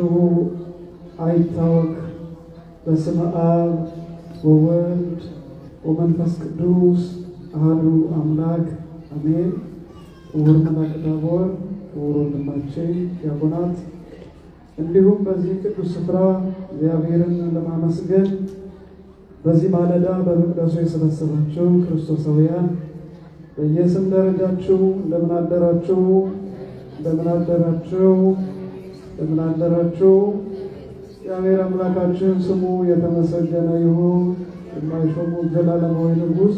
ስምሁ አይታወክ። በስመ አብ ወወልድ ወመንፈስ ቅዱስ አሐዱ አምላክ አሜን። ክቡር መልአከ ታቦር፣ ክቡር ወንድማችን ዲያቆናት፣ እንዲሁም በዚህ ቅዱስ ስፍራ እግዚአብሔርን ለማመስገን በዚህ ማለዳ በመቅደሱ የሰበሰባችሁ ክርስቶሳውያን በየስም ደረጃችሁ እንደምን አደራችሁ? እንደምን አደራችሁ? እንደምን አደራችሁ? እግዚአብሔር አምላካችን ስሙ የተመሰገነ ይሁን። የማይሾሙት ዘላለማዊ ንጉሥ፣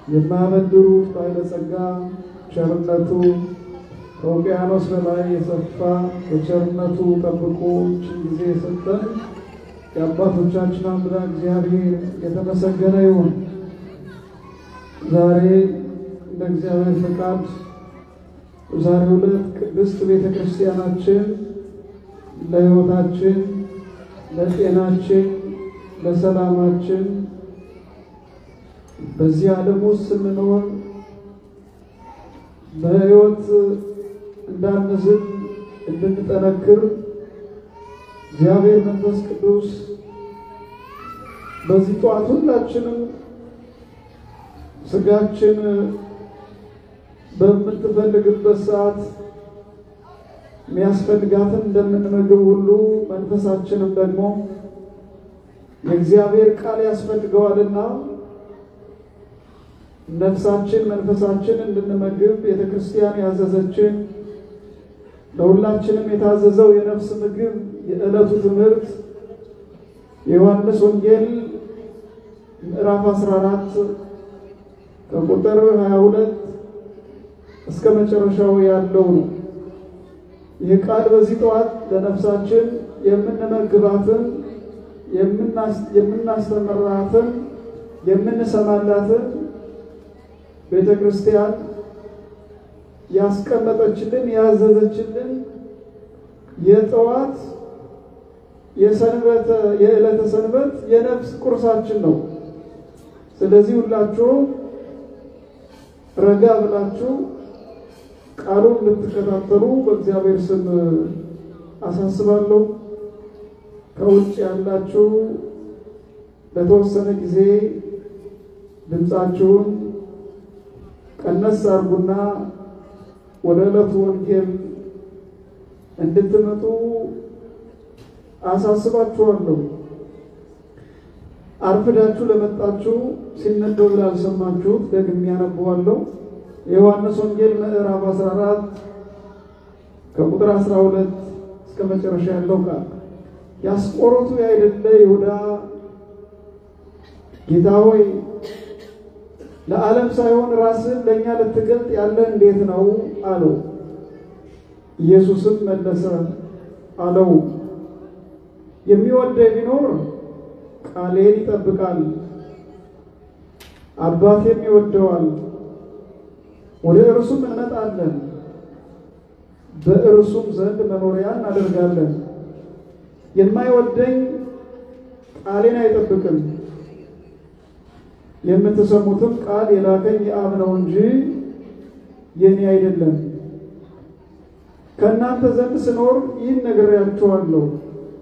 የማያበድሩት ባለጸጋ፣ ቸርነቱ ከውቅያኖስ በላይ የሰፋ በቸርነቱ ጠብቆ ጊዜ የሰጠን የአባቶቻችን አምላክ እግዚአብሔር የተመሰገነ ይሁን። ዛሬ እንደ እግዚአብሔር ፈቃድ ዛሬው ዕለት ቅድስት ቤተክርስቲያናችን ለሕይወታችን፣ ለጤናችን፣ ለሰላማችን በዚህ ዓለም ውስጥ ስንኖር በሕይወት እንዳንዝል እንድንጠነክር እግዚአብሔር መንፈስ ቅዱስ በዚህ ጠዋት ሁላችንም ስጋችን በምትፈልግበት ሰዓት የሚያስፈልጋትን እንደምንመገብ ሁሉ መንፈሳችንም ደግሞ የእግዚአብሔር ቃል ያስፈልገዋልና ነፍሳችን መንፈሳችን እንድንመግብ ቤተክርስቲያን ያዘዘችን ለሁላችንም የታዘዘው የነፍስ ምግብ የዕለቱ ትምህርት የዮሐንስ ወንጌል ምዕራፍ 14 ከቁጥር 22 እስከ መጨረሻው ያለው ነው። ይህ ቃል በዚህ ጠዋት ለነፍሳችን የምንመግባትን የምናስተምራትን የምንሰማላትን ቤተክርስቲያን ያስቀመጠችልን ያዘዘችልን የጠዋት የዕለተ ሰንበት የነፍስ ቁርሳችን ነው። ስለዚህ ሁላችሁ ረጋ ብላችሁ ቃሉን እንድትከታተሉ በእግዚአብሔር ስም አሳስባለሁ። ከውጭ ያላችሁ ለተወሰነ ጊዜ ድምጻችሁን ቀነስ አድርጉና ወደ ዕለቱ ወንጌል እንድትመጡ አሳስባችኋለሁ። አርፍዳችሁ ለመጣችሁ ሲነበብ ላልሰማችሁት ደግሜ አነበዋለሁ። የዮሐንስ ወንጌል ምዕራፍ 14 ከቁጥር 12 እስከ መጨረሻ ያለው ቃል ያስቆሮቱ ያይደለ ይሁዳ ጌታ ሆይ ለዓለም ሳይሆን ራስን ለኛ ልትገልጥ ያለ እንዴት ነው አለው። ኢየሱስም መለሰ አለው፣ የሚወደኝ ቢኖር ቃሌን ይጠብቃል፣ አባቴም ይወደዋል፣ ወደ እርሱም እንመጣለን፣ በእርሱም ዘንድ መኖሪያ እናደርጋለን። የማይወደኝ ቃሌን አይጠብቅም። የምትሰሙትም ቃል የላከኝ የአብ ነው እንጂ የኔ አይደለም። ከእናንተ ዘንድ ስኖር ይህን ነግሬያችኋለሁ።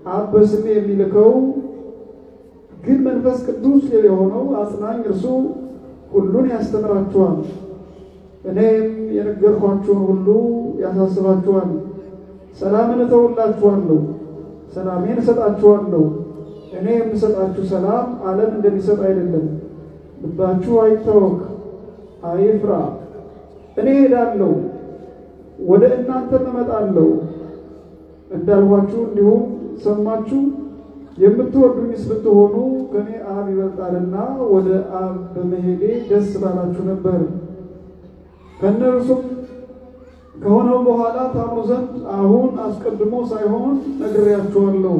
አብ በስሜ የሚልከው ግን መንፈስ ቅዱስ የሆነው አጽናኝ እርሱ ሁሉን ያስተምራችኋል፣ እኔም የነገርኳችሁን ሁሉ ያሳስባችኋል። ሰላምን እተውላችኋለሁ፣ ሰላሜን እሰጣችኋለሁ። እኔ የምሰጣችሁ ሰላም ዓለም እንደሚሰጥ አይደለም። ልባችሁ አይታወክ፣ አይፍራ። እኔ እሄዳለሁ፣ ወደ እናንተም እመጣለሁ እንዳልኋችሁ እንዲሁም ሰማችሁ። የምትወዱኝስ ብትሆኑ ከኔ አብ ይበልጣልና ወደ አብ በመሄዴ ደስ ባላችሁ ነበር። ከእነርሱም ከሆነው በኋላ ታምኑ ዘንድ አሁን አስቀድሞ ሳይሆን ነግሬያችኋለሁ።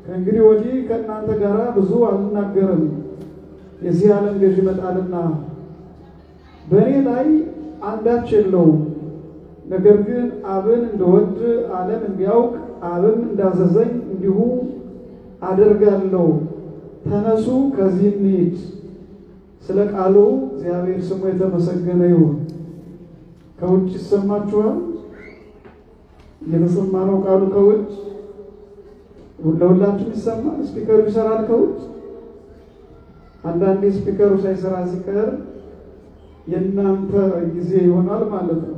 ከእንግዲህ ወዲህ ከእናንተ ጋር ብዙ አልናገርም፣ የዚህ ዓለም ገዥ ይመጣልና በእኔ ላይ አንዳች የለውም። ነገር ግን አብን እንደወድ ዓለም እንዲያውቅ አብም እንዳዘዘኝ እንዲሁ አደርጋለሁ። ተነሱ ከዚህ እንሂድ። ስለ ቃሉ እግዚአብሔር ስሙ የተመሰገነ ይሁን። ከውጭ ይሰማችኋል? የተሰማ ነው ቃሉ ከውጭ ሁላችሁም ይሰማል? ስፒከሩ ይሰራል ከውጭ? አንዳንዴ ስፒከሩ ሳይሰራ ሲቀር የእናንተ ጊዜ ይሆናል ማለት ነው።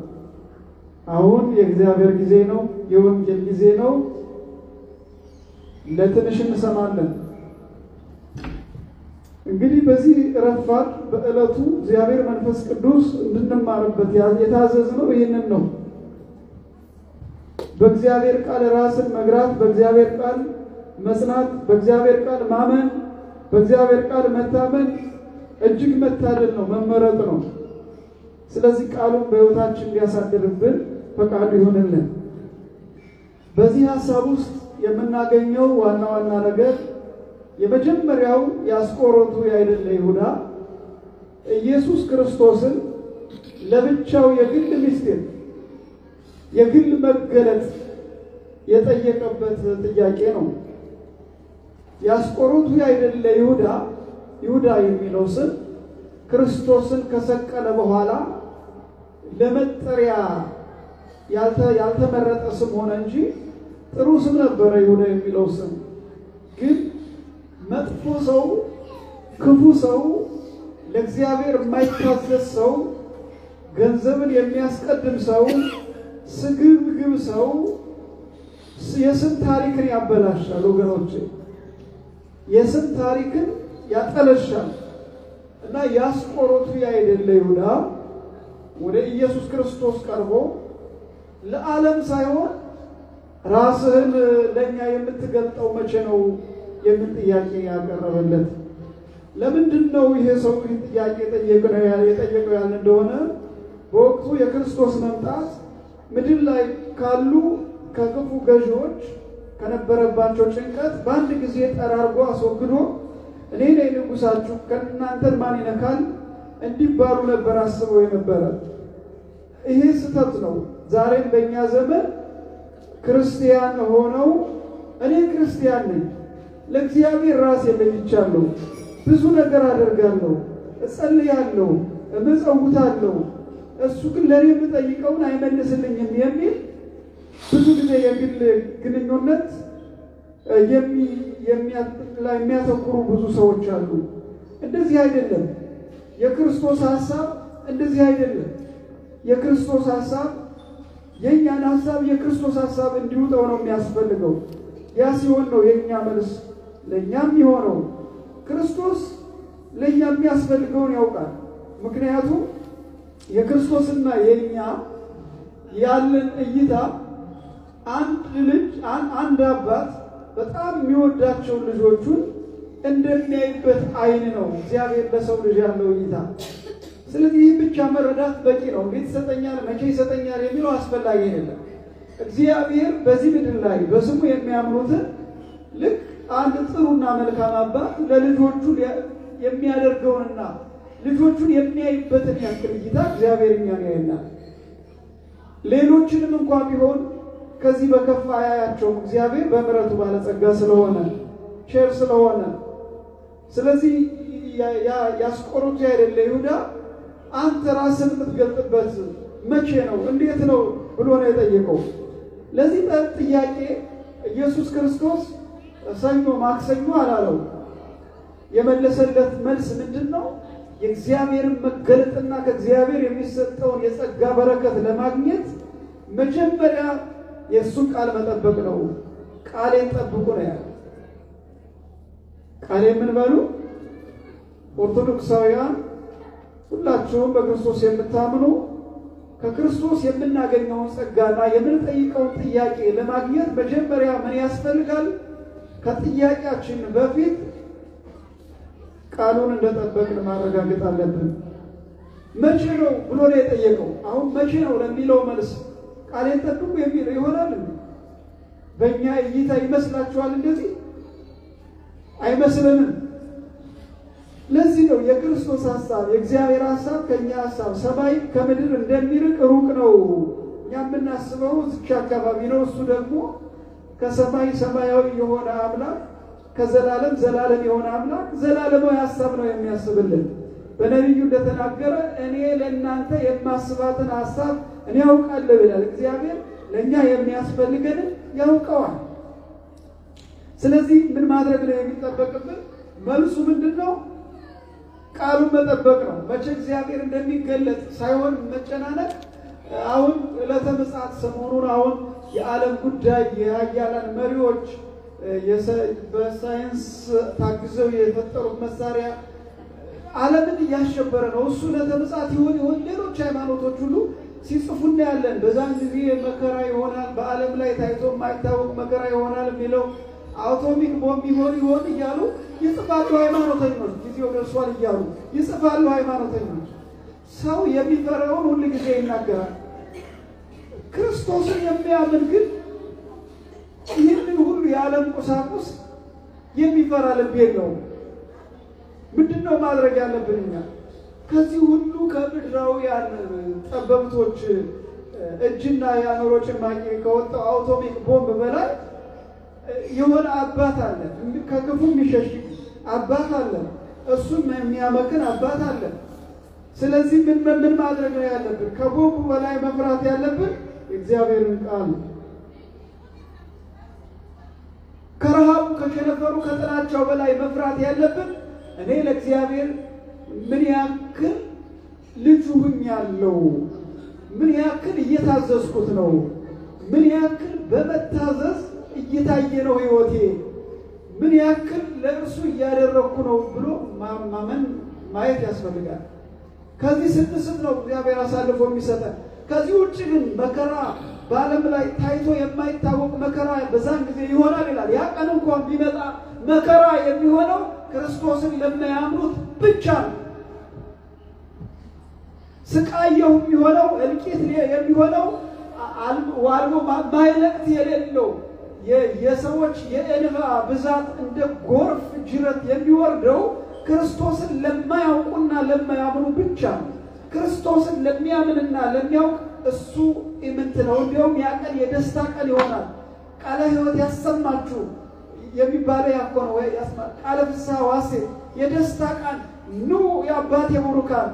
አሁን የእግዚአብሔር ጊዜ ነው፣ የወንጌል ጊዜ ነው። ለትንሽ እንሰማለን። እንግዲህ በዚህ ረፋድ በእለቱ እግዚአብሔር መንፈስ ቅዱስ እንድንማርበት የታዘዝነው ይህንን ነው። በእግዚአብሔር ቃል ራስን መግራት፣ በእግዚአብሔር ቃል መጽናት፣ በእግዚአብሔር ቃል ማመን፣ በእግዚአብሔር ቃል መታመን እጅግ መታደል ነው፣ መመረጥ ነው። ስለዚህ ቃሉን በሕይወታችን እንዲያሳድርብን ፈቃዱ ይሁንልን። በዚህ ሐሳብ ውስጥ የምናገኘው ዋና ነገር የመጀመሪያው የአስቆሮቱ ያይደለ ይሁዳ ኢየሱስ ክርስቶስን ለብቻው የግል ምስጢር የግል መገለጥ የጠየቀበት ጥያቄ ነው። የአስቆሮቱ ያይደለ ይሁዳ የሚለው ስም ክርስቶስን ከሰቀለ በኋላ ለመጠሪያ ያልተመረጠ ስም ሆነ እንጂ ጥሩ ስም ነበረ። ይሁዳ የሚለው ስም ግን መጥፎ ሰው፣ ክፉ ሰው፣ ለእግዚአብሔር የማይታዘዝ ሰው፣ ገንዘብን የሚያስቀድም ሰው፣ ስግብግብ ሰው የስም ታሪክን ያበላሻል። ወገኖቼ የስም ታሪክን ያጠለሻል። እና የአስቆሮቱ ያይደለ ይሁዳ ወደ ኢየሱስ ክርስቶስ ቀርቦ ለዓለም ሳይሆን ራስህን ለኛ የምትገልጠው መቼ ነው የሚል ጥያቄ ያቀረበለት። ለምንድን ነው ይሄ ሰው ጥያቄ የጠየቀው ያለ እንደሆነ በወቅቱ የክርስቶስ መምጣት ምድር ላይ ካሉ ከክፉ ገዢዎች ከነበረባቸው ጭንቀት በአንድ ጊዜ ጠራርጎ አስወግዶ እኔ ነኝ ንጉሳችሁ ከእናንተን ማን ይነካል እንዲባሉ ነበር አስበው የነበረ። ይሄ ስህተት ነው። ዛሬም በእኛ ዘመን ክርስቲያን ሆነው እኔ ክርስቲያን ነኝ፣ ለእግዚአብሔር ራሴ ለይቻለሁ፣ ብዙ ነገር አደርጋለሁ፣ እጸልያለሁ፣ እመጸውታለሁ፣ እሱ ግን ለኔ የምጠይቀውን አይመልስልኝም የሚል ብዙ ጊዜ የግል ግንኙነት የሚያተኩሩ ብዙ ሰዎች አሉ። እንደዚህ አይደለም። የክርስቶስ ሐሳብ እንደዚህ አይደለም። የክርስቶስ ሐሳብ የኛን ሐሳብ የክርስቶስ ሐሳብ እንዲውጠው ነው የሚያስፈልገው። ያ ሲሆን ነው የኛ መልስ ለኛም ይሆነው። ክርስቶስ ለኛ የሚያስፈልገውን ያውቃል። ምክንያቱም የክርስቶስና የኛ ያለን እይታ አንድ አባት በጣም የሚወዳቸው ልጆቹን እንደሚያይበት አይን ነው እግዚአብሔር ለሰው ልጅ ያለው እይታ። ስለዚህ ብቻ መረዳት በቂ ነው። እንዴት ይሰጠኛል፣ መቼ ይሰጠኛል የሚለው አስፈላጊ አይደለም። እግዚአብሔር በዚህ ምድር ላይ በስሙ የሚያምኑትን ልክ አንድ ጥሩና መልካም አባት ለልጆቹ የሚያደርገውንና ልጆቹን የሚያይበትን ያክል እይታ እግዚአብሔር እኛን ያየናል። ሌሎችንም እንኳን ቢሆን ከዚህ በከፋ ያያቸውም እግዚአብሔር በምሕረቱ ባለጸጋ ስለሆነ ቸር ስለሆነ። ስለዚህ ያስቆሮቱ ያይደለ ይሁዳ አንተ ራስን የምትገልጥበት መቼ ነው እንዴት ነው ብሎ ነው የጠየቀው። ለዚህ ጥያቄ ኢየሱስ ክርስቶስ ሰኞ ማክሰኞ አላለው። የመለሰለት መልስ ምንድነው? የእግዚአብሔርን መገለጥና ከእግዚአብሔር የሚሰጠውን የጸጋ በረከት ለማግኘት መጀመሪያ የእሱን ቃል መጠበቅ ነው። ቃሌን ጠብቁ ነው ያለው። ቃሌን ምን በሉ? ኦርቶዶክሳውያን ሁላችሁም በክርስቶስ የምታምኑ ከክርስቶስ የምናገኘውን ጸጋና የምንጠይቀውን ጥያቄ ለማግኘት መጀመሪያ ምን ያስፈልጋል? ከጥያቄያችን በፊት ቃሉን እንደጠበቅን ማረጋገጥ አለብን። መቼ ነው ብሎ ነው የጠየቀው። አሁን መቼ ነው ለሚለው መልስ ቃሌን ጠብቁ የሚለው ይሆናል። በእኛ እይታ ይመስላችኋል? እንደዚህ አይመስልንም። ለዚህ ነው የክርስቶስ ሐሳብ የእግዚአብሔር ሐሳብ ከኛ ሐሳብ ሰማይ ከምድር እንደሚርቅ ሩቅ ነው። እኛ የምናስበው እዚህ አካባቢ ነው። እሱ ደግሞ ከሰማይ ሰማያዊ የሆነ አምላክ ከዘላለም ዘላለም የሆነ አምላክ ዘላለማዊ ሐሳብ ነው የሚያስብልን። በነቢዩ እንደተናገረ እኔ ለእናንተ የማስባትን ሐሳብ እኔ ያውቃለሁ ይላል እግዚአብሔር። ለእኛ የሚያስፈልገን ያውቀዋል። ስለዚህ ምን ማድረግ ነው የሚጠበቅብን? መልሱ ምንድነው? ቃሉን መጠበቅ ነው። መቼ እግዚአብሔር እንደሚገለጥ ሳይሆን መጨናነቅ። አሁን ዕለተ ምጽአት ሰሞኑን አሁን የዓለም ጉዳይ የኃያላን መሪዎች በሳይንስ ታግዘው የፈጠሩት መሳሪያ ዓለምን እያሸበረ ነው። እሱ ዕለተ ምጽአት ይሆን ሌሎች ሃይማኖቶች ሁሉ ሲጽፉና ያለን በዛን ጊዜ መከራ ይሆናል፣ በዓለም ላይ ታይቶ የማይታወቅ መከራ ይሆናል የሚለው አቶሚክ ቦምብ ይሆን እያሉ ይጽፋሉ ሃይማኖተኞች። ጊዜው ደርሷል እያሉ ይጽፋሉ ሃይማኖተኞች። ሰው የሚፈራውን ሁሉ ጊዜ ይናገራል። ክርስቶስን የሚያምን ግን ይህንን ሁሉ የዓለም ቁሳቁስ የሚፈራ ልብ የለውም። ምንድነው ማድረግ ያለብን እኛ? ከዚህ ሁሉ ከምድራውያን ጠበብቶች እጅና የአእምሮ ጭማቂ ከወጣው አቶሚክ ቦምብ በላይ የሆነ አባት አለ፣ ከክፉ የሚሸሽግ አባት አለ፣ እሱን የሚያመክን አባት አለ። ስለዚህ ምን ማድረግ ነው ያለብን? ከቦምቡ በላይ መፍራት ያለብን የእግዚአብሔርን ቃል። ከረሃቡ ከሸነፈሩ ከጥላቻው በላይ መፍራት ያለብን እኔ ለእግዚአብሔር ምን ያክል ልጅ ሆኛለሁ፣ ምን ያክል እየታዘዝኩት ነው፣ ምን ያክል በመታዘዝ እየታየ ነው ህይወቴ፣ ምን ያክል ለእርሱ እያደረኩ ነው ብሎ ማመን ማየት ያስፈልጋል። ከዚህ ስንስት ነው እግዚአብሔር አሳልፎ የሚሰጠን። ከዚህ ውጭ ግን መከራ በዓለም ላይ ታይቶ የማይታወቅ መከራ በዛን ጊዜ ይሆናል ይላል። ያ ቀን እንኳን ቢመጣ መከራ የሚሆነው ክርስቶስን ለማያምኑት ብቻ ነው። ስቃየው የሚሆነው እልቂት የሚሆነው ዋልሞ ማይለቅት የሌለው የሰዎች የእንባ ብዛት እንደ ጎርፍ ጅረት የሚወርደው ክርስቶስን ለማያውቁና ለማያምኑ ብቻ ነው። ክርስቶስን ለሚያምንና ለሚያውቅ እሱ ኢምንት ነው። እንዲያውም ያ ቀን የደስታ ቀን ይሆናል። ቃለ ሕይወት ያሰማችሁ የሚባለው ያኮ ነው። ቃለ ፍስሐ ወሐሴት የደስታ ቀን ኑ የአባቴ ቡሩካን።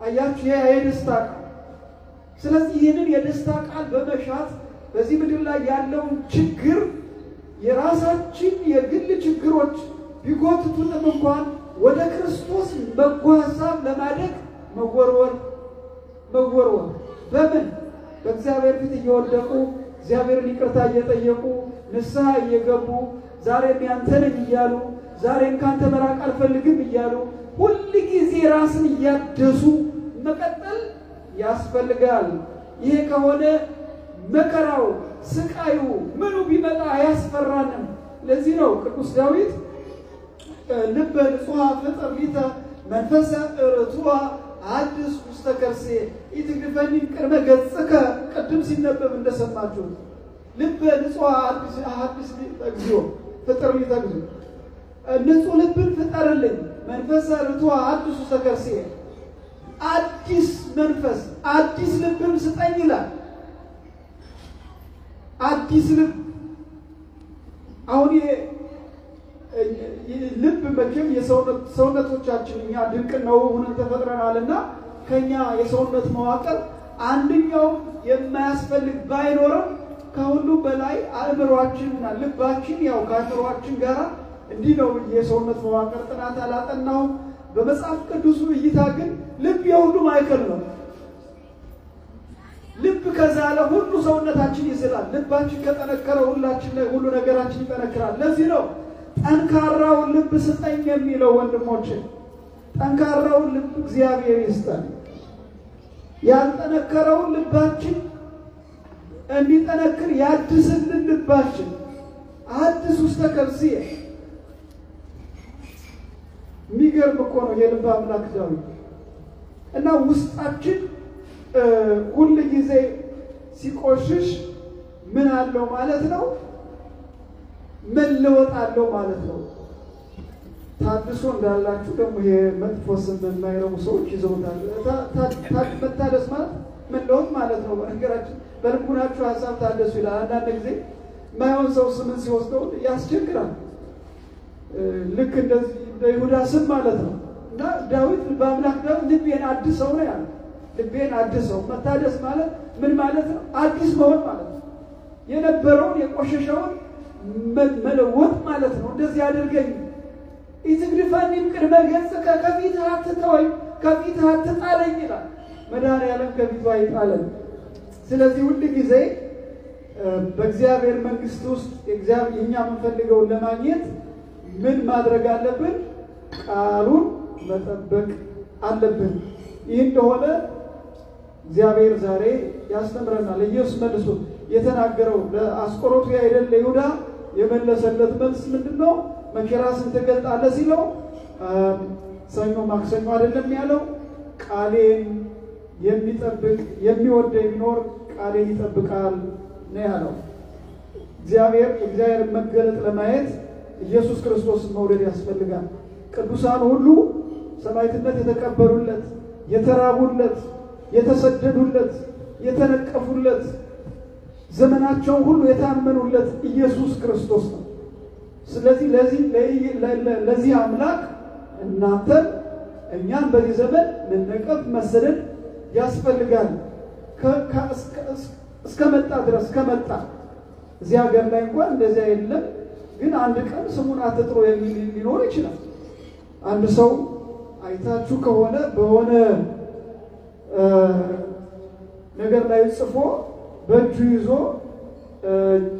አያችሁ የደስታ ቀን። ስለዚህ ይህንን የደስታ ቃል በመሻት በዚህ ምድር ላይ ያለውን ችግር የራሳችን የግል ችግሮች ቢጎትቱንም እንኳን ወደ ክርስቶስ መጓዛብ ለማደግ መወርወር በምን በእግዚአብሔር ፊት እየወደቁ እግዚአብሔርን ይቅርታ እየጠየቁ ንስሐ እየገቡ ዛሬም ያንተ ነኝ እያሉ ዛሬም ካንተ መራቅ አልፈልግም እያሉ ሁሉ ጊዜ ራስን እያደሱ መቀጠል ያስፈልጋል። ይሄ ከሆነ መከራው ስቃዩ ምኑ ቢመጣ አያስፈራንም። ለዚህ ነው ቅዱስ ዳዊት ልበ ንጹሐ ፍጥር ሊተ መንፈሰ ርቱዐ አዲስ ውስተ ከርሴ ኢትግፈኒ ቅድመ ገጽከ ቅድም ሲነበብ እንደሰማችሁ ልበ ንጹሐ አዲስ እግዚኦ ፍጥር ሊተ እግዚኦ ንጹሕ ልብን ፍጠርልኝ መንፈሰ ርቱዐ አዲስ ውስተ ከርሴ አዲስ መንፈስ አዲስ ልብን ስጠኝ ይላል። አዲስ ልብ አሁን ልብ መቼም የሰውነቶቻችን እኛ ድንቅ ነው ሆነን ተፈጥረናልና ከኛ የሰውነት መዋቅር አንደኛው የማያስፈልግ ባይኖርም ከሁሉ በላይ አእምሮአችንና ልባችን ያው ከአእምሮአችን ጋር እንዲህ ነው። የሰውነት መዋቅር ጥናት አላጠናው። በመጽሐፍ ቅዱስ እይታ ግን ልብ የሁሉ ማዕከል ነው። ልብ ከዛለ ሁሉ ሰውነታችን ይዝላል። ልባችን ከጠነከረ ሁሉ ነገራችን ይጠነክራል። ለዚህ ነው ጠንካራው ልብ ስጠኝ የሚለው። ወንድሞቼ ጠንካራው ልብ እግዚአብሔር ይስጠን። ያልጠነከረው ልባችን እንዲጠነክር ያድስልን። ልባችን አዲስ ውስተ ከርሴ የሚገርም እኮ ነው የልብ አምላክ ዳዊት። እና ውስጣችን ሁሉ ጊዜ ሲቆሽሽ ምን አለው ማለት ነው? መለወጥ አለው ማለት ነው። ታድሶ እንዳላችሁ ደግሞ የመጥፎ ስም የማይረቡ ሰዎች ይዘውታል። መታደስ ማለት መለወጥ ማለት ነው። በነገራችን በልቡናችሁ ሀሳብ ታደሱ ይላል። አንዳንድ ጊዜ ማይሆን ሰው ስምን ሲወስደው ያስቸግራል። ልክ እንደዚህ በይሁዳ ስም ማለት ነው። እና ዳዊት በአምላክ ዳዊት ልቤን አድሰው ነው ያለው። ልቤን አድሰው መታደስ ማለት ምን ማለት ነው? አዲስ መሆን ማለት ነው። የነበረውን የቆሸሸውን መለወጥ ማለት ነው። እንደዚህ አድርገኝ ኢትግድፈኒም ቅድመ ገጽከ ከፊትህ አትተወኝ ከፊትህ አትጣለኝ ይላል። መድኃኔዓለም ከፊቱ አይጣለን። ስለዚህ ሁል ጊዜ በእግዚአብሔር መንግስት ውስጥ የኛ የምንፈልገውን ለማግኘት ምን ማድረግ አለብን? ቃሉን መጠበቅ አለብን። ይህ እንደሆነ እግዚአብሔር ዛሬ ያስተምረናል። ኢየሱስ መልሶ የተናገረው ለአስቆሮቱ አይደል ለይሁዳ የመለሰለት መልስ ምንድነው? መከራስን ትገልጣለህ ሲለው ሰኞ ማክሰኞ አይደለም ያለው፣ ቃሌን የሚጠብቅ የሚወደኝ ቢኖር ቃሌን ይጠብቃል ነው ያለው። እግዚአብሔር መገለጥ ለማየት ኢየሱስ ክርስቶስን መውደድ ያስፈልጋል። ቅዱሳን ሁሉ ሰማዕትነት የተቀበሉለት፣ የተራቡለት፣ የተሰደዱለት፣ የተነቀፉለት፣ ዘመናቸው ሁሉ የታመኑለት ኢየሱስ ክርስቶስ ነው። ስለዚህ ለዚህ አምላክ እናንተ እኛን በዚህ ዘመን መነቀፍ መሰደድ ያስፈልጋል። እስከመጣ ድረስ ከመጣ እዚህ ሀገር ላይ እንኳን እንደዚያ የለም። ግን አንድ ቀን ስሙን አትጥሩ የሚል ሊኖር ይችላል። አንድ ሰው አይታችሁ ከሆነ በሆነ ነገር ላይ ጽፎ በእጁ ይዞ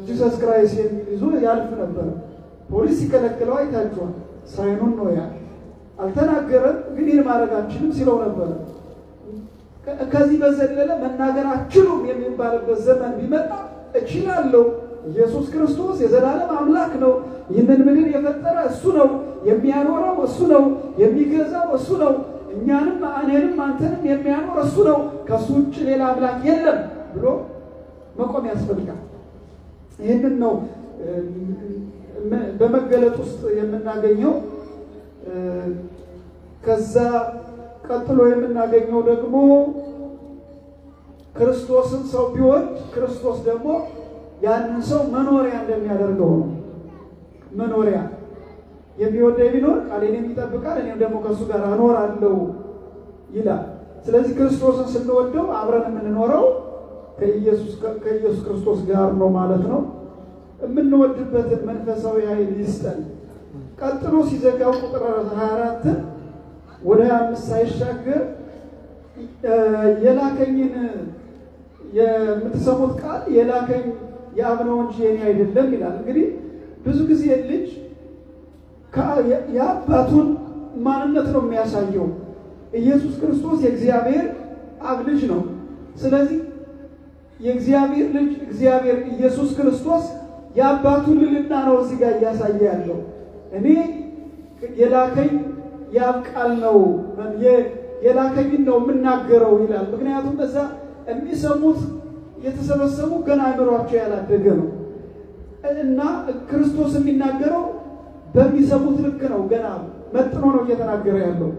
ጂሰስ ክራይስት የሚል ይዞ ያልፍ ነበር። ፖሊስ ሲከለክለው አይታችኋል። ሳይኑን ነው ያ አልተናገረም፣ ግን ይህን ማድረጋችንም ሲለው ነበር። ከዚህ በዘለለ መናገር አችሉም የሚባልበት ዘመን ቢመጣ እችላለሁ። ኢየሱስ ክርስቶስ የዘላለም አምላክ ነው። ይህንን ምድር የፈጠረ እሱ ነው። የሚያኖረው እሱ ነው። የሚገዛው እሱ ነው። እኛንም እኔንም አንተንም የሚያኖር እሱ ነው። ከሱ ውጭ ሌላ አምላክ የለም ብሎ መቆም ያስፈልጋል። ይህንን ነው በመገለጥ ውስጥ የምናገኘው። ከዛ ቀጥሎ የምናገኘው ደግሞ ክርስቶስን ሰው ቢወድ ክርስቶስ ደግሞ ያንን ሰው መኖሪያ እንደሚያደርገው ነው። መኖሪያ የሚወደኝ ቢኖር ቃሌን ይጠብቃል፣ እኔም ደግሞ ከሱ ጋር እኖራለሁ ይላል። ስለዚህ ክርስቶስን ስንወደው አብረን የምንኖረው ከኢየሱስ ክርስቶስ ጋር ነው ማለት ነው። የምንወድበትን መንፈሳዊ ኃይል ይስጠን። ቀጥሎ ሲዘጋው ቁጥር 24 ወደ 25 ሳይሻገር የላከኝን የምትሰሙት ቃል የላከኝ የአብ ነው እንጂ የኔ አይደለም ይላል። እንግዲህ ብዙ ጊዜ ልጅ የአባቱን ማንነት ነው የሚያሳየው። ኢየሱስ ክርስቶስ የእግዚአብሔር አብ ልጅ ነው። ስለዚህ የእግዚአብሔር ልጅ እግዚአብሔር ኢየሱስ ክርስቶስ የአባቱን ልዕልና ነው እዚህ ጋር እያሳየ ያለው። እኔ የላከኝ የአብ ቃል ነው የላከኝን ነው የምናገረው ይላል። ምክንያቱም እዛ የሚሰሙት የተሰበሰቡ ገና አይምሯቸው ያላደገ ነው እና ክርስቶስ የሚናገረው በሚሰሙት ልክ ነው። ገና መጥኖ ነው እየተናገረ ያለው።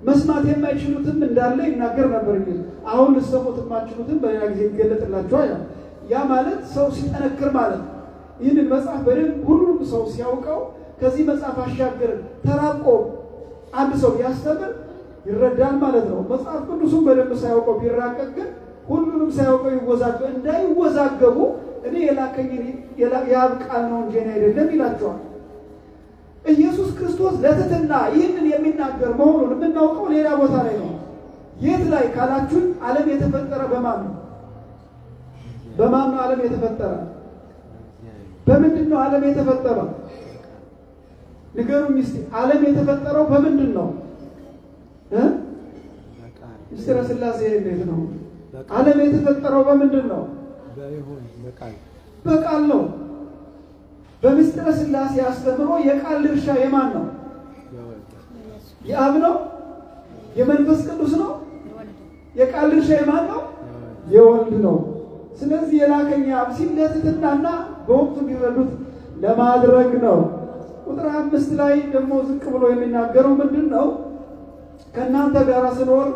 መስማት የማይችሉትም እንዳለ ይናገር ነበር እንጂ አሁን ልሰሙት የማይችሉትም በሌላ ጊዜ ይገለጥላቸዋል። ያ ማለት ሰው ሲጠነክር ማለት። ይህንን መጽሐፍ በደንብ ሁሉም ሰው ሲያውቀው ከዚህ መጽሐፍ አሻገር ተራቆ አንድ ሰው ቢያስተምር ይረዳል ማለት ነው። መጽሐፍ ቅዱስን በደንብ ሳያውቀው ቢራቀቅ ግን ሁሉንም ሳያውቀው እንዳይወዛገቡ እኔ የላከኝ የአብ ቃል ነው እንጂ አይደለም ይላቸዋል። ኢየሱስ ክርስቶስ ለትህትና ይህንን የሚናገር መሆኑን የምናውቀው ሌላ ቦታ ላይ ነው። የት ላይ ካላችሁን ዓለም የተፈጠረ በማን ነው? በማን ነው ዓለም የተፈጠረ? በምንድን ነው ዓለም የተፈጠረው? ንገሩኝ እስቲ። ዓለም የተፈጠረው በምንድን ነው? ምስጢረ ሥላሴ እንዴት ነው? ዓለም የተፈጠረው በምንድን ነው? በቃል ነው። በምስጢረ ሥላሴ አስተምሮ የቃል ድርሻ የማን ነው? የአብ ነው? የመንፈስ ቅዱስ ነው? የቃል ድርሻ የማን ነው? የወልድ ነው። ስለዚህ የላከኝ አብ ሲል ለትህትናና በወቅቱ ቢረዱት ለማድረግ ነው። ቁጥር 5 ላይ ደግሞ ዝቅ ብሎ የሚናገረው ምንድን ነው? ከእናንተ ጋር ስኖር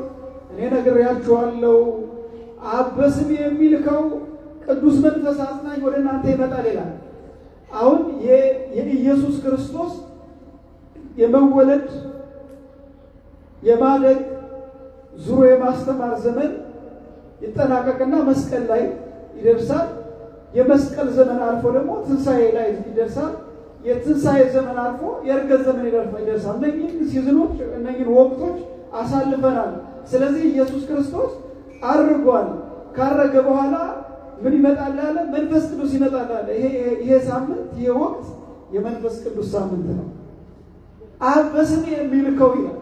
እኔ ነግሬያችኋለሁ፣ አብ በስሜ የሚልከው ቅዱስ መንፈስ አጽናኝ ወደ እናንተ ይመጣል ይላል። አሁን የኢየሱስ ክርስቶስ የመወለድ የማደግ ዙሮ የማስተማር ዘመን ይጠናቀቅና መስቀል ላይ ይደርሳል። የመስቀል ዘመን አልፎ ደግሞ ትንሣኤ ላይ ይደርሳል። የትንሣኤ ዘመን አልፎ የእርገት ዘመን ይደርሳል። እነኚህን ሲዝኖች እነኚህን ወቅቶች አሳልፈናል። ስለዚህ ኢየሱስ ክርስቶስ አርጓል። ካረገ በኋላ ምን ይመጣል አለ? መንፈስ ቅዱስ ይመጣል አለ። ይሄ ሳምንት ይሄ ወቅት የመንፈስ ቅዱስ ሳምንት ነው። አብ በስሜ የሚልከው ይላል።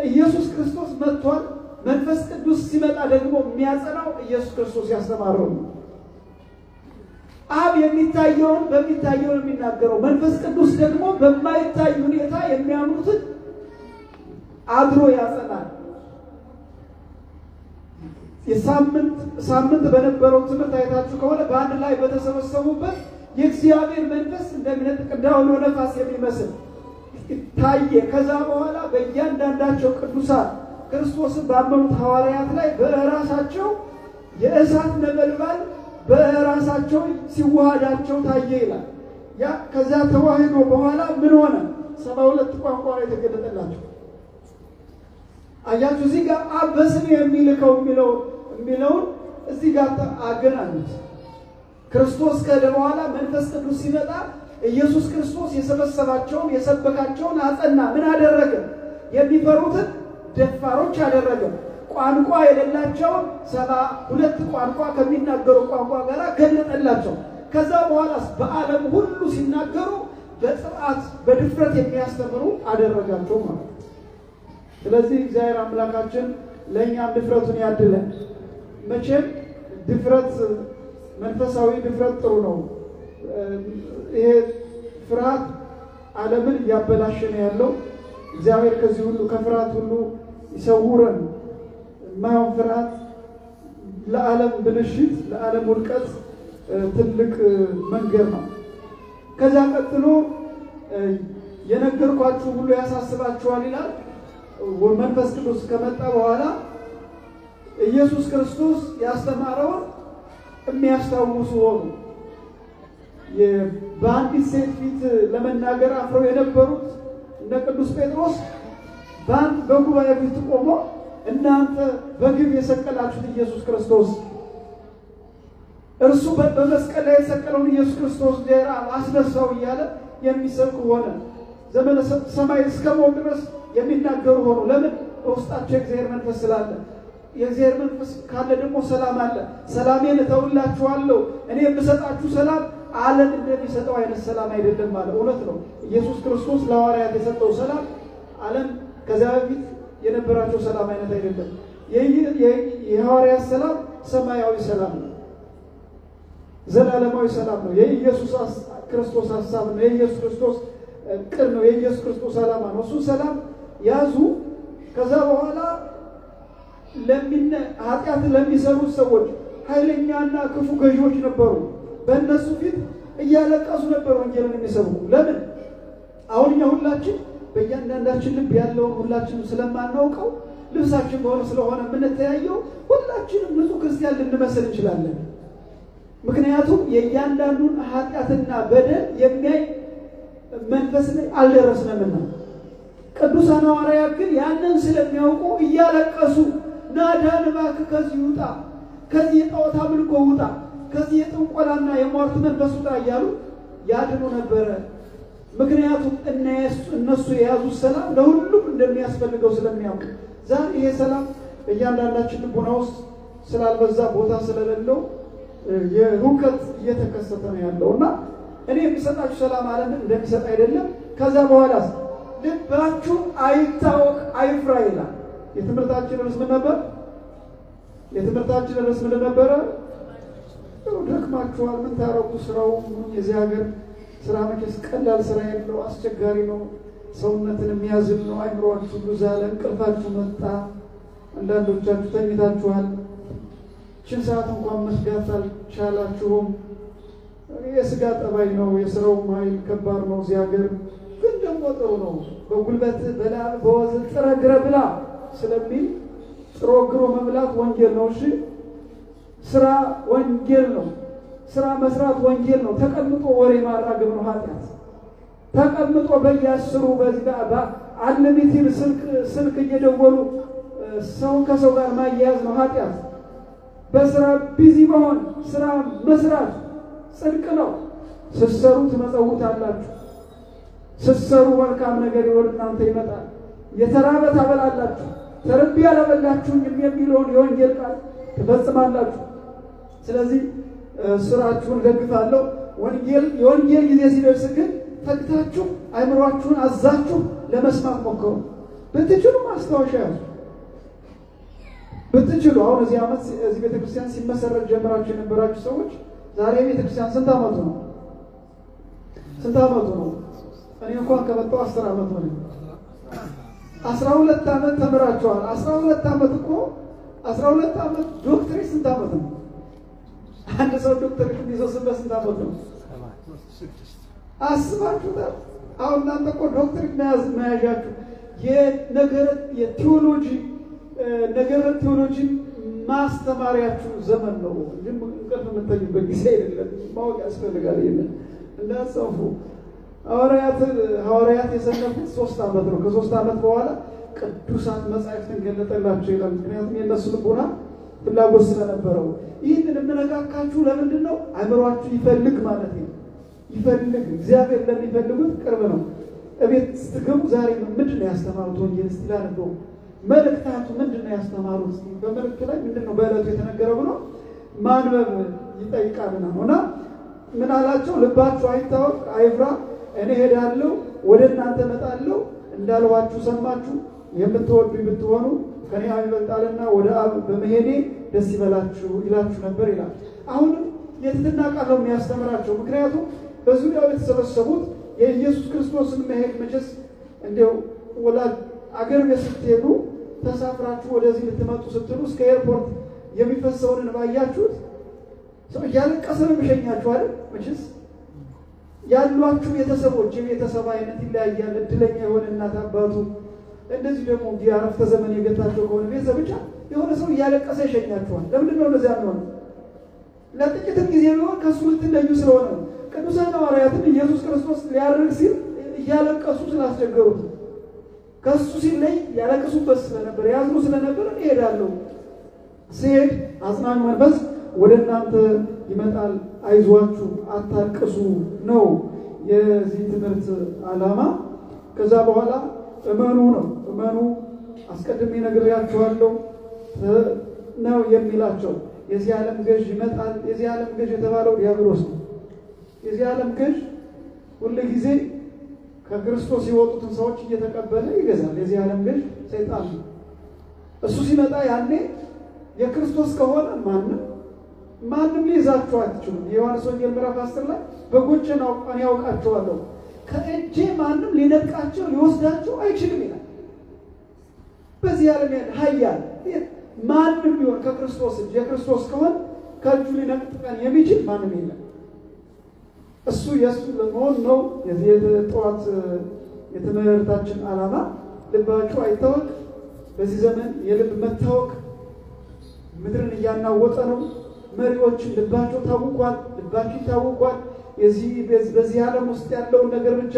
ኢየሱስ ክርስቶስ መጥቷል። መንፈስ ቅዱስ ሲመጣ ደግሞ የሚያጸናው ኢየሱስ ክርስቶስ ያስተማረው ነው። አብ የሚታየውን በሚታየው የሚናገረው፣ መንፈስ ቅዱስ ደግሞ በማይታይ ሁኔታ የሚያምኑትን አድሮ ያጸናል። ሳምንት በነበረው ትምህርት አይታችሁ ከሆነ በአንድ ላይ በተሰበሰቡበት የእግዚአብሔር መንፈስ እንደሚነጥቅ እንዳውሎ ነፋስ የሚመስል ታየ። ከዛ በኋላ በእያንዳንዳቸው ቅዱሳን ክርስቶስን ባመኑት ሐዋርያት ላይ በራሳቸው የእሳት ነበልባል በራሳቸው ሲዋሃዳቸው ታየ ይላል። ያ ከዛ ተዋህዶ በኋላ ምን ሆነ? 72 ቋንቋ ላይ ተገለጠላቸው። አያችሁ እዚህ ጋር አብ በስሜ የሚልከው የሚለውን እዚህ ጋር አገናኙት። ክርስቶስ ከደ በኋላ መንፈስ ቅዱስ ሲመጣ ኢየሱስ ክርስቶስ የሰበሰባቸውን የሰበካቸውን አጸና። ምን አደረገ? የሚፈሩትን ደፋሮች አደረገ። ቋንቋ የሌላቸውን 72 ቋንቋ ከሚናገሩ ቋንቋ ጋር ገለጠላቸው። ከዛ በኋላ በዓለም ሁሉ ሲናገሩ በጽርዓት በድፍረት የሚያስተምሩ አደረጋቸው ማለት ነው። ስለዚህ እግዚአብሔር አምላካችን ለእኛም ድፍረቱን ያድለን። መቼም ድፍረት መንፈሳዊ ድፍረት ጥሩ ነው። ይሄ ፍርሃት ዓለምን እያበላሸ ነው ያለው። እግዚአብሔር ከዚህ ሁሉ ከፍርሃት ሁሉ ይሰውረን። ማየው ፍርሃት ለዓለም ብልሽት ለዓለም ውድቀት ትልቅ መንገድ ነው። ከዛ ቀጥሎ የነገርኳችሁ ሁሉ ያሳስባችኋል ይላል። መንፈስ ቅዱስ ከመጣ በኋላ ኢየሱስ ክርስቶስ ያስተማረውን የሚያስታውሱ ሆኑ። በአንዲት ሴት ፊት ለመናገር አፍረው የነበሩት እነ ቅዱስ ጴጥሮስ በጉባኤ ፊት ቆሞ እናንተ በግፍ የሰቀላችሁት ኢየሱስ ክርስቶስ እርሱ በመስቀል ላይ የሰቀለውን ኢየሱስ ክርስቶስ ጀራ አስነሳው እያለ የሚሰብክ ሆነ። ዘመነ ሰማይ እስከሞት ድረስ የሚናገሩ ሆኑ። ለምን? በውስጣቸው የእግዚአብሔር መንፈስ ስላለ። የእግዚአብሔር መንፈስ ካለ ደግሞ ሰላም አለ። ሰላሜን እተውላችኋለሁ፣ እኔ የምሰጣችሁ ሰላም ዓለም እንደሚሰጠው አይነት ሰላም አይደለም ማለት እውነት ነው። ኢየሱስ ክርስቶስ ለሐዋርያት የሰጠው ሰላም ዓለም ከዚያ በፊት የነበራቸው ሰላም አይነት አይደለም። የሐዋርያት ሰላም ሰማያዊ ሰላም ነው፣ ዘላለማዊ ሰላም ነው። የኢየሱስ ክርስቶስ ሐሳብ ነው፣ የኢየሱስ ክርስቶስ ቅር ነው፣ የኢየሱስ ክርስቶስ ዓላማ ነው። እሱ ሰላም ያዙ። ከዛ በኋላ ኃጢአት ለሚሰሩት ሰዎች ኃይለኛና ክፉ ገዢዎች ነበሩ። በእነሱ ፊት እያለቀሱ ነበር ወንጌልን የሚሰብኩ። ለምን? አሁን እኛ ሁላችን በእያንዳንዳችን ልብ ያለውን ሁላችንም ስለማናውቀው ልብሳችን በሆነ ስለሆነ የምንተያየው ሁላችንም ንጹህ ክርስቲያን ልንመስል እንችላለን። ምክንያቱም የእያንዳንዱን ኃጢአትና በደል የሚያይ መንፈስ ላይ አልደረስንምና። ቅዱሳን ሐዋርያት ግን ያንን ስለሚያውቁ እያለቀሱ ናዳን እባክህ ከዚህ ውጣ፣ ከዚህ የጣዖት አምልኮ ውጣ፣ ከዚህ የጥንቆላና የሟርት መንፈስ ውጣ እያሉ ያድኑ ነበረ። ምክንያቱም እነሱ የያዙት ሰላም ለሁሉም እንደሚያስፈልገው ስለሚያውቁ። ዛሬ ይሄ ሰላም በእያንዳንዳችን ልቡና ውስጥ ስላልበዛ ቦታ ስለሌለው የሁከት እየተከሰተ ነው ያለውና እኔ የሚሰጣችሁ ሰላም ዓለምን እንደሚሰጥ አይደለም። ከዛ በኋላ ልባችሁ አይታወክ አይፍራ ይላል። የትምህርታችን ርዕስ ምን ነበር? ምን ነበረ? ደክማችኋል፣ ምን ታረቁ? ስራው የዚህ ሀገር ስራ መቼስ ቀላል ስራ የለው፣ አስቸጋሪ ነው፣ ሰውነትን የሚያዝል ነው። አይምሮአችሁ ሁሉ ዛለ፣ እንቅልፋችሁ መጣ፣ አንዳንዶቻችሁ ተኝታችኋል። ችን ሰዓት እንኳን መስጋት አልቻላችሁም። የስጋ ጠባይ ነው፣ የስራው ኃይል ከባድ ነው። እዚህ ሀገር ግን ደግሞ ጥሩ ነው። በጉልበት በላ በወዝ ጥረግረ ብላ ስለሚል ጥሮ ግሮ መብላት ወንጌል ነው። እሺ ስራ ወንጌል ነው። ስራ መስራት ወንጌል ነው። ተቀምጦ ወሬ ማራገብ ነው ኃጢአት። ተቀምጦ በየአስሩ በዚህ ጋር አንሚቲል ስልክ እየደወሉ ሰው ከሰው ጋር ማያያዝ ነው ኃጢአት። በስራ ቢዚ መሆን ስራ መስራት ጽድቅ ነው። ስትሰሩ ትመጸውታላችሁ። ስትሰሩ መልካም ነገር ወደ እናንተ ይመጣል። የተራበ ታበላላችሁ፣ ተርቤ ያላበላችሁኝም የሚለውን የወንጌል ቃል ትፈጽማላችሁ። ስለዚህ ስራችሁን ደግፋለሁ። የወንጌል ጊዜ ሲደርስ ግን ተግታችሁ አይምሯችሁን አዛችሁ ለመስማት ሞክሩ። ብትችሉ ማስታወሻ ያዙ። ብትችሉ አሁን እዚህ ዓመት እዚህ ቤተክርስቲያን ሲመሰረት ጀምራችሁ የነበራችሁ ሰዎች ዛሬ ቤተክርስቲያን ስንት ዓመቱ ነው? ስንት ዓመቱ ነው? እኔ እንኳን ከመጣሁ 10 ዓመት ነው። 12 ዓመት ተምራችኋል። 12 ዓመት እኮ 12 ዓመት ዶክተሬት ስንት ዓመት ነው? አንድ ሰው ዶክተሬት ሊይዘው ስንት ዓመት ነው? አስባችሁታል? አሁን እናንተ እኮ ዶክተሬት መያዣችሁ የቴዎሎጂ ማስተማሪያችሁ ዘመን ነው። እንቅልፍ የምትተኙበት ጊዜ አይደለም። ማወቅ ያስፈልጋል። ይሄንን እንዳትሰፉ። ሐዋርያት የሰነፉት 3 ዓመት ነው። ከ3 ዓመት በኋላ ቅዱሳት መጻሕፍትን ገለጠላቸው ይላል። ምክንያቱም የነሱ ልቦና ፍላጎት ስለነበረው። ይህንን የምነካካችሁ ለምንድን ነው? አእምሯችሁ ይፈልግ ማለት ነው። ይፈልግ። እግዚአብሔር ለሚፈልጉት ቅርብ ነው። እቤት ስትገቡ ዛሬ ምንድን ነው ያስተማሩት? ወንጌል እስቲ ላነበው። መልእክታቱ ምንድን ነው ያስተማሩት? በመልእክቱ ላይ ምንድን ነው በዕለቱ የተነገረው ብሎ ማንበብ ይጠይቃልና ነውና ምን አላቸው? ልባችሁ አይታወቅ አይፍራ፣ እኔ ሄዳለሁ፣ ወደ እናንተ እመጣለሁ እንዳልኋችሁ ሰማችሁ። የምትወዱኝ ብትሆኑ ከኔ አብ ይበልጣልና ወደ አብ በመሄዴ ደስ ይበላችሁ ይላችሁ ነበር ይላል። አሁንም የትህትና ቃል ነው የሚያስተምራቸው። ምክንያቱም በዙሪያው የተሰበሰቡት የኢየሱስ ክርስቶስን መሄድ መቼስ እንደው ወላጅ አገር ቤት ስትሄዱ ተሳፍራችሁ ወደዚህ ልትመጡ ስትሉ እስከ ኤርፖርት የሚፈሰውን ባያችሁት ሰው እያለቀሰ ነው የሚሸኛችሁ አይደል? መቼስ ያሏችሁ ቤተሰቦች የቤተሰብ አይነት ይለያያል። እድለኛ የሆነ እናት አባቱ እንደዚህ ደግሞ የአረፍተ ዘመን የገታቸው ከሆነ ቤተሰብ ብቻ የሆነ ሰው እያለቀሰ ይሸኛችኋል። ለምንድን ነው እንደዚያ የሚሆነው? ለጥቂት ጊዜ ቢሆን ከእሱ ልትለዩ ስለሆነ ነው። ቅዱሳን ሐዋርያትን ኢየሱስ ክርስቶስ ሊያርግ ሲል እያለቀሱ ስላስቸገሩት ከእሱ ሲለይ ያለቅሱበት ስለነበር ያዝኑ ስለነበር እሄዳለሁ፣ ስሄድ አጽናኙ መንፈስ ወደ እናንተ ይመጣል፣ አይዟችሁ አታልቅሱ ነው የዚህ ትምህርት ዓላማ። ከዛ በኋላ እመኑ ነው። እመኑ አስቀድሜ ነግሬያችኋለሁ ነው የሚላቸው። የዚህ ዓለም ገዥ ይመጣል። የዚህ ዓለም ገዥ የተባለው ዲያብሎስ ነው። የዚህ ዓለም ገዥ ሁሉ ጊዜ ከክርስቶስ የወጡትን ሰዎች እየተቀበለ ይገዛል። የዚህ ዓለም ገዥ ሰይጣን ነው። እሱ ሲመጣ ያኔ የክርስቶስ ከሆነ ማንም ሊይዛችሁ አትችሉም። የዮሐንስ ወንጌል ምዕራፍ 10 ላይ በጎቼን እኔ አውቃቸዋለሁ፣ ከእጄ ማንም ሊነጥቃቸው ሊወስዳቸው አይችልም ይላል። በዚህ ዓለም ያለ ኃያል ማንም ቢሆን ከክርስቶስ እጅ የክርስቶስ ከሆነ ከእጁ ሊነጥቀን የሚችል ማንም የለም። እሱ የእሱ ለመሆን ነው የዚህ ጠዋት የትምህርታችን ዓላማ። ልባችሁ አይታወቅ። በዚህ ዘመን የልብ መታወቅ ምድርን እያናወጠ ነው። መሪዎች ልባቸው ታውቋል፣ ልባቸው ታውቋል። በዚህ ዓለም ውስጥ ያለውን ነገር ብቻ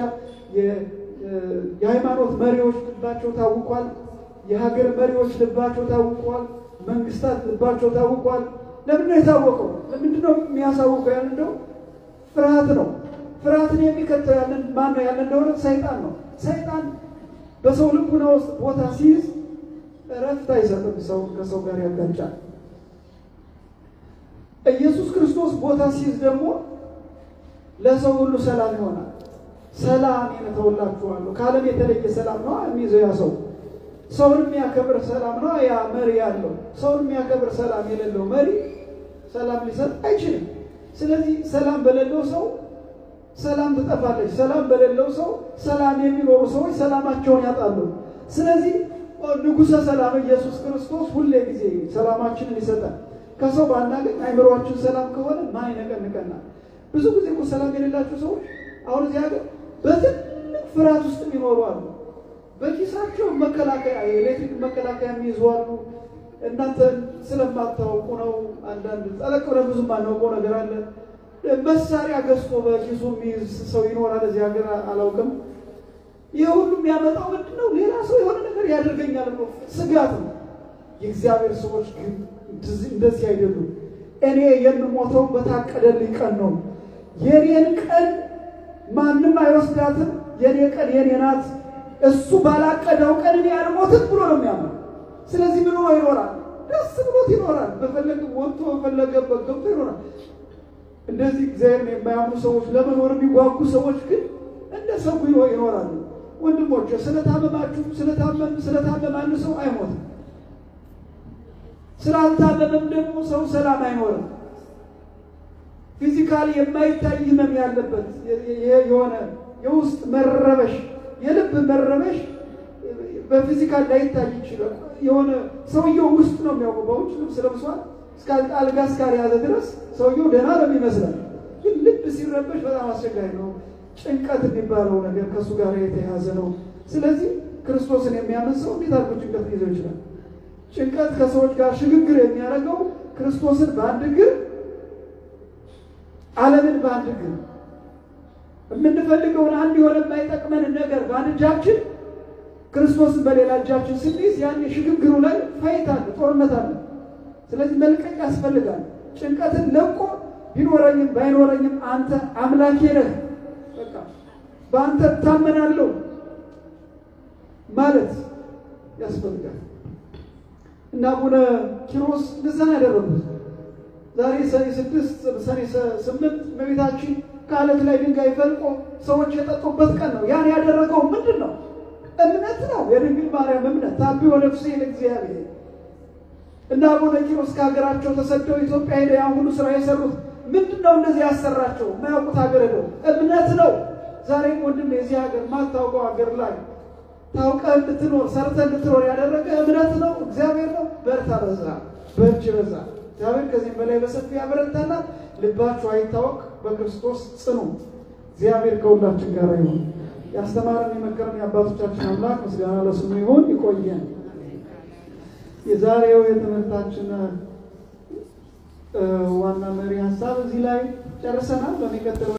የሃይማኖት መሪዎች ልባቸው ታውቋል። የሀገር መሪዎች ልባቸው ታውቋል። መንግስታት ልባቸው ታውቋል። ለምን ነው የታወቀው? ለምንድን ነው የሚያሳውቀው? ያን እንደው ፍርሃት ነው። ፍርሃትን የሚከተል ያለን ማን ነው? ያለን እንደሆነ ሰይጣን ነው። ሰይጣን በሰው ልቡና ውስጥ ቦታ ሲይዝ እረፍት አይሰጥም። ሰው ከሰው ጋር ያጋጫል። ኢየሱስ ክርስቶስ ቦታ ሲይዝ ደግሞ ለሰው ሁሉ ሰላም ይሆናል። ሰላም እተውላችኋለሁ። ከዓለም የተለየ ሰላም ነው የሚይዘው ያ ሰው። ሰውን የሚያከብር ሰላም ነው ያ መሪ ያለው። ሰውን የሚያከብር ሰላም የሌለው መሪ ሰላም ሊሰጥ አይችልም። ስለዚህ ሰላም በሌለው ሰው ሰላም ትጠፋለች። ሰላም በሌለው ሰው ሰላም የሚኖሩ ሰዎች ሰላማቸውን ያጣሉ። ስለዚህ ንጉሠ ሰላም ኢየሱስ ክርስቶስ ሁሌ ጊዜ ሰላማችንን ይሰጣል። ከሰው ባናገኝ አይምሮአችን ሰላም ከሆነ ማን ይነቀንቀናል? ብዙ ጊዜ እኮ ሰላም የሌላቸው ሰዎች አሁን እዚህ ሀገር በትልቅ ፍርሃት ውስጥ የሚኖሩ አሉ። በኪሳቸው መከላከያ የኤሌክትሪክ መከላከያ የሚይዙ አሉ። እናንተ ስለማታውቁ ነው። አንዳንድ ጠለቅ ብለን ብዙ ማናውቀው ነገር አለ። መሳሪያ ገዝቶ በኪሱ የሚይዝ ሰው ይኖራል እዚህ ሀገር አላውቅም። ይሄ ሁሉ የሚያመጣው ምንድን ነው? ሌላ ሰው የሆነ ነገር ያደርገኛል ብሎ ስጋት ነው። የእግዚአብሔር ሰዎች ግን እንደዚህ አይደሉም። እኔ የምሞተው በታቀደልኝ ቀን ነው። የኔን ቀን ማንም አይወስዳትም። የኔ ቀን የኔ ናት። እሱ ባላቀደው ቀን እኔ አልሞትም ብሎ ነው የሚያምነው። ስለዚህ ምን ነው ይኖራል? ደስ ብሎት ይኖራል። በፈለገ ወጥቶ በፈለገበት ገብቶ ይኖራል። እንደዚህ እግዚአብሔርን የማያምኑ ሰዎች ለመኖር የሚጓጉ ሰዎች ግን እንደ ሰው ይኖራሉ። ወንድሞቼ ስለታመማችሁ ስለታመማን ሰው አይሞትም። ስላልታመመም ደግሞ ሰው ሰላም አይኖርም። ፊዚካሊ የማይታይ ህመም ያለበት የሆነ የውስጥ መረበሽ የልብ መረበሽ በፊዚካል ላይታይ ይችላል። የሆነ ሰውየው ውስጥ ነው የሚያውቀው። በውጭ ልብስ ለብሷል አልጋ እስካልያዘ ድረስ ሰውየው ደህና ነው የሚመስለው። ግን ልብ ሲረበሽ በጣም አስቸጋሪ ነው። ጭንቀት የሚባለው ነገር ከሱ ጋር የተያያዘ ነው። ስለዚህ ክርስቶስን የሚያምን ሰው እንዴት አድርጎ ጭንቀት ሊይዘው ይችላል? ጭንቀት ከሰዎች ጋር ሽግግር የሚያደርገው ክርስቶስን በአንድ እግር ዓለምን በአንድ እግር የምንፈልገውን አንድ የሆነ የማይጠቅመን ነገር በአንድ እጃችን ክርስቶስን በሌላ እጃችን ስንይዝ ያን ሽግግሩ ላይ ፋይት አለ፣ ጦርነት አለ። ስለዚህ መልቀቅ ያስፈልጋል። ጭንቀትን ለቆ ቢኖረኝም ባይኖረኝም አንተ አምላኬ ነህ፣ በቃ በአንተ እታመናለሁ ማለት ያስፈልጋል። እና አቡነ ኪሮስ እንደዛ ያደረጉት ዛሬ ሰኔ 8 እመቤታችን ከዓለት ላይ ድንጋይ ፈልቆ ሰዎች የጠጡበት ቀን ነው። ያን ያደረገው ምንድን ነው? እምነት ነው። የድንግል ማርያም እምነት ታቢው ነፍሴ ለእግዚአብሔር። እና አቡነ ኪሮስ ከሀገራቸው ተሰደው ኢትዮጵያ ሄደው ያን ሁሉ ስራ የሰሩት ምንድነው? እንደዚህ ያሰራቸው የማያውቁት ሀገር ሄደው እምነት ነው። ዛሬም ወንድም የዚህ ሀገር ማታውቀው ሀገር ላይ ታውቀህ እንድትኖር ሰርተህ እንድትኖር ያደረገ እምነት ነው፣ እግዚአብሔር ነው። በርታ በዛ፣ በርቺ በዛ። እግዚአብሔር ከዚህም በላይ በሰፊ ያበረታና ልባችሁ አይታወቅ፣ በክርስቶስ ጽኑ። እግዚአብሔር ከሁላችን ጋር ይሁን። ያስተማረን የመከረን የአባቶቻችን አምላክ ምስጋና ለስሙ ይሁን። ይቆየን። የዛሬው የትምህርታችን ዋና መሪ ሀሳብ እዚህ ላይ ጨርሰናል። በሚቀጥለው